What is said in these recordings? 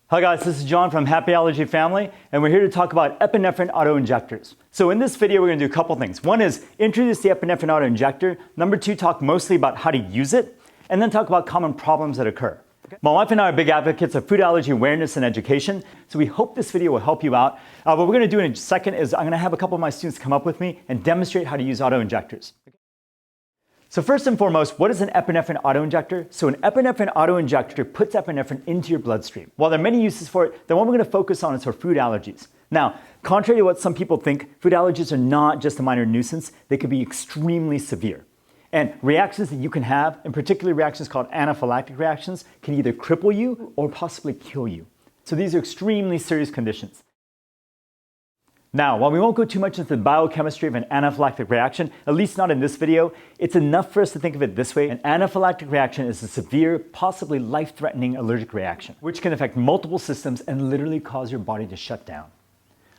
Hi guys, this is John from Happy Allergy Family, and we're here to talk about epinephrine auto-injectors. So in this video, we're going to do a couple things. One is introduce the epinephrine auto-injector. Number two, talk mostly about how to use it, and then talk about common problems that occur. My wife and I are big advocates of food allergy awareness and education, so we hope this video will help you out. What we're going to do in a second is I'm going to have a couple of my students come up with me and demonstrate how to use auto-injectors. So first and foremost, what is an epinephrine auto-injector? So an epinephrine auto-injector puts epinephrine into your bloodstream. While there are many uses for it, the one we're going to focus on is for food allergies. Now, contrary to what some people think, food allergies are not just a minor nuisance. They can be extremely severe. And reactions that you can have, in particular reactions called anaphylactic reactions, can either cripple you or possibly kill you. So these are extremely serious conditions. Now, while we won't go too much into the biochemistry of an anaphylactic reaction, at least not in this video, it's enough for us to think of it this way. An anaphylactic reaction is a severe, possibly life-threatening allergic reaction, which can affect multiple systems and literally cause your body to shut down.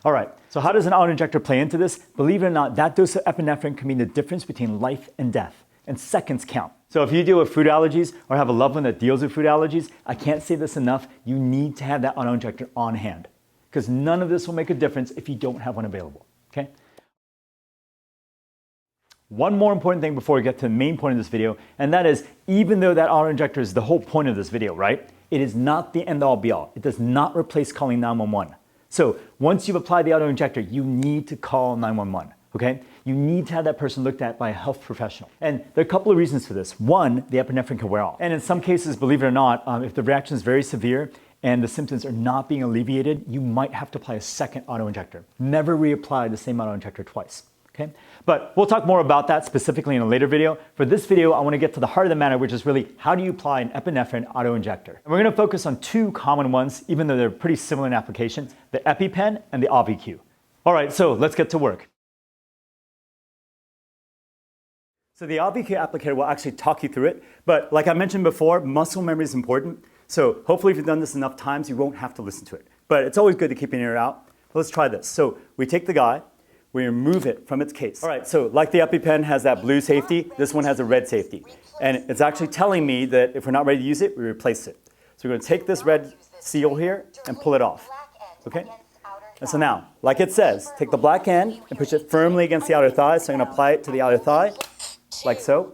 All right, so how does an auto-injector play into this? Believe it or not, that dose of epinephrine can mean the difference between life and death, and seconds count. So if you deal with food allergies or have a loved one that deals with food allergies, I can't say this enough, you need to have that auto-injector on hand, because none of this will make a difference if you don't have one available, okay? One more important thing before we get to the main point of this video, and that is, even though that auto-injector is the whole point of this video, right? It is not the end-all be-all. It does not replace calling 911. So once you've applied the auto-injector, you need to call 911, okay? You need to have that person looked at by a health professional. And there are a couple of reasons for this. One, the epinephrine can wear off. And in some cases, believe it or not, if the reaction is very severe, and the symptoms are not being alleviated, you might have to apply a second auto-injector. Never reapply the same auto-injector twice, okay? But we'll talk more about that specifically in a later video. For this video, I want to get to the heart of the matter, which is really how do you apply an epinephrine auto-injector? And we're going to focus on two common ones, even though they're pretty similar in application, the EpiPen and the Auvi-Q. All right, so let's get to work. So the Auvi-Q applicator will actually talk you through it, but like I mentioned before, muscle memory is important. So hopefully if you've done this enough times, you won't have to listen to it. But it's always good to keep an ear out. Let's try this. So we take the guy, we remove it from its case. All right, so like the EpiPen has that blue safety, this one has a red safety. And it's actually telling me that if we're not ready to use it, we replace it. So we're going to take this red seal here and pull it off, okay? And so now, like it says, take the black end and push it firmly against the outer thigh. So I'm going to apply it to the outer thigh, like so.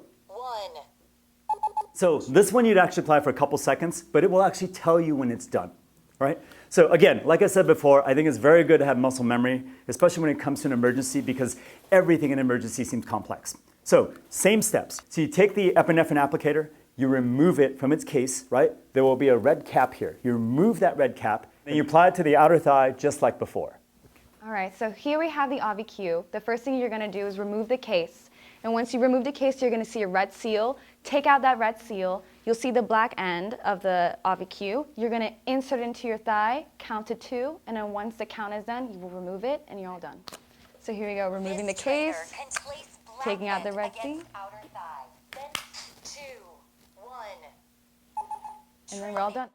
So this one you'd actually apply for a couple seconds, but it will actually tell you when it's done, right? So again, like I said before, I think it's very good to have muscle memory, especially when it comes to an emergency, because everything in an emergency seems complex. So same steps. So you take the epinephrine applicator, you remove it from its case, right? There will be a red cap here. You remove that red cap, and you apply it to the outer thigh just like before. All right, so here we have the Auvi-Q. The first thing you're going to do is remove the case. And once you remove the case, you're going to see a red seal. Take out that red seal. You'll see the black end of the Auvi-Q. You're going to insert it into your thigh, count to 2, and then once the count is done, you will remove it, and you're all done. So here we go, removing the case, taking out the red seal. And then we're all done.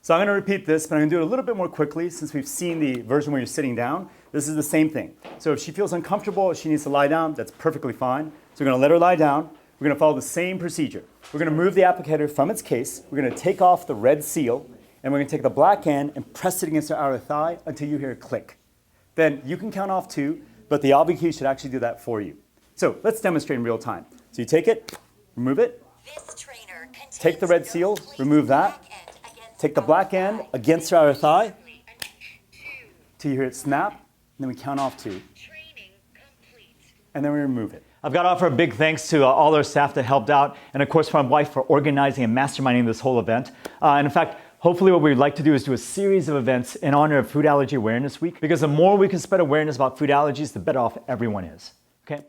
So I'm going to repeat this, but I'm going to do it a little bit more quickly since we've seen the version where you're sitting down. This is the same thing. So if she feels uncomfortable, if she needs to lie down, that's perfectly fine. So we're going to let her lie down. We're going to follow the same procedure. We're going to move the applicator from its case. We're going to take off the red seal, and we're going to take the black end and press it against her outer thigh until you hear a click. Then you can count off 2, but the Auvi-Q should actually do that for you. So let's demonstrate in real time. So you take it, remove it, take the red seal, remove that, take the black end against her outer thigh till you hear it snap, and then we count off 2. And then we remove it. I've got to offer a big thanks to all our staff that helped out, and of course my wife for organizing and masterminding this whole event. And in fact, hopefully what we'd like to do is do a series of events in honor of Food Allergy Awareness Week, because the more we can spread awareness about food allergies, the better off everyone is, okay?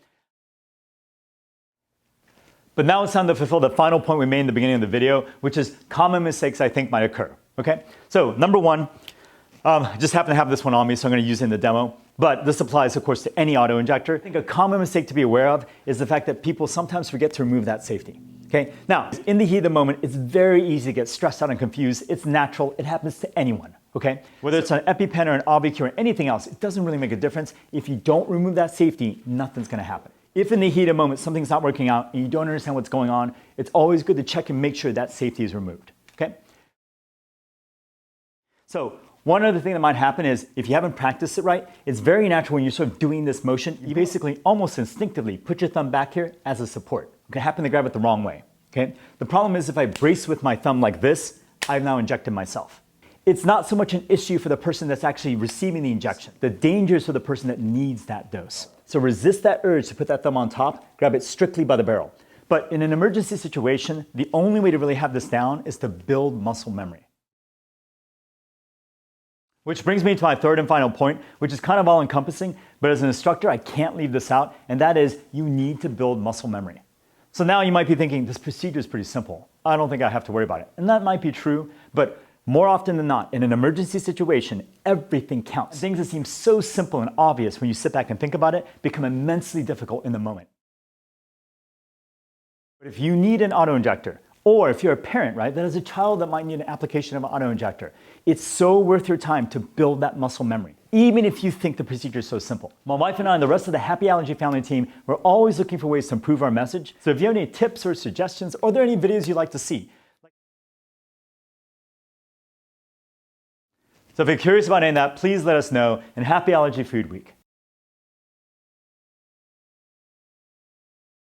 But now it's time to fulfill the final point we made in the beginning of the video, which is common mistakes I think might occur, okay? So number one, I just happen to have this one on me, so I'm going to use it in the demo. But this applies, of course, to any auto-injector. I think a common mistake to be aware of is the fact that people sometimes forget to remove that safety. Okay? Now, in the heat of the moment, it's very easy to get stressed out and confused. It's natural. It happens to anyone. Okay? Whether it's an EpiPen or an Auvi-Q or anything else, it doesn't really make a difference. If you don't remove that safety, nothing's going to happen. If in the heat of the moment something's not working out and you don't understand what's going on, it's always good to check and make sure that safety is removed. Okay? So one other thing that might happen is if you haven't practiced it right, it's very natural when you're sort of doing this motion, you basically almost instinctively put your thumb back here as a support. You can happen to grab it the wrong way. Okay? The problem is if I brace with my thumb like this, I've now injected myself. It's not so much an issue for the person that's actually receiving the injection. The danger is for the person that needs that dose. So resist that urge to put that thumb on top, grab it strictly by the barrel. But in an emergency situation, the only way to really have this down is to build muscle memory. Which brings me to my third and final point, which is kind of all-encompassing, but as an instructor, I can't leave this out, and that is you need to build muscle memory. So now you might be thinking, this procedure is pretty simple. I don't think I have to worry about it. And that might be true, but more often than not, in an emergency situation, everything counts. Things that seem so simple and obvious when you sit back and think about it become immensely difficult in the moment. But if you need an auto-injector, or if you're a parent, right, that has a child that might need an application of an auto-injector, it's so worth your time to build that muscle memory, even if you think the procedure is so simple. My wife and I and the rest of the Happy Allergy family team, we're always looking for ways to improve our message. So if you have any tips or suggestions, or are there any videos you'd like to see? So if you're curious about any of that, please let us know, and Happy Allergy Food Week.